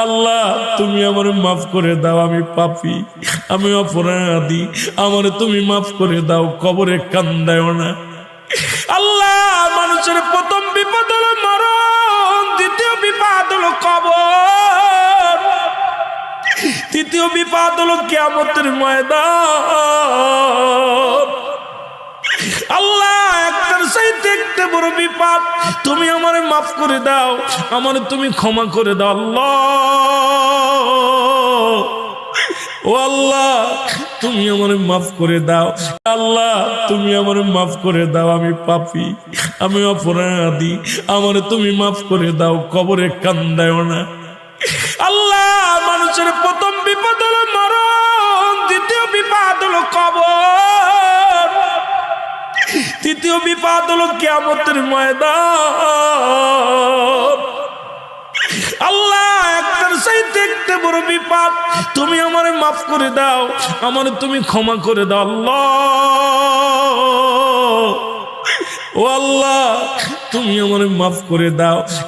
আল্লাহ তুমি আমারে মাফ করে দাও, আমি পাপী, আমি অপরাধী, আমারে তুমি মাফ করে দাও, কবরে কান্দায়ও না। আল্লাহ মানুষের প্রথম বিপদ হলো মরণ, দ্বিতীয় বিপদ হলো কবর, তৃতীয় বিপদ হলো কিয়ামতের ময়দান। আল্লাহ একটার চাইতে একটা বড় বিপদ, তুমি আমারে মাফ করে দাও, আমারে তুমি ক্ষমা করে দাও। আল্লাহ ও আল্লাহ তুমি আমারে মাফ করে দাও, আল্লাহ তুমি আমারে মাফ করে দাও, আমি পাপী, আমি অপরাধী, আমারে তুমি মাফ করে দাও, কবরে কান্দায়ও না। আল্লাহ মানুষের প্রথম বিপদ হলো মরণ, দ্বিতীয় বিপদ হলো কবর, তৃতীয় বিপদ হলো কিয়ামতের ময়দান। আল্লাহ একটার চাইতে একটা বড় বিপদ, তুমি আমারে মাফ করে দাও, আমারে তুমি ক্ষমা করে দাও। আল্লাহ ও আল্লাহ তুমি আমারে মাফ করে দাও।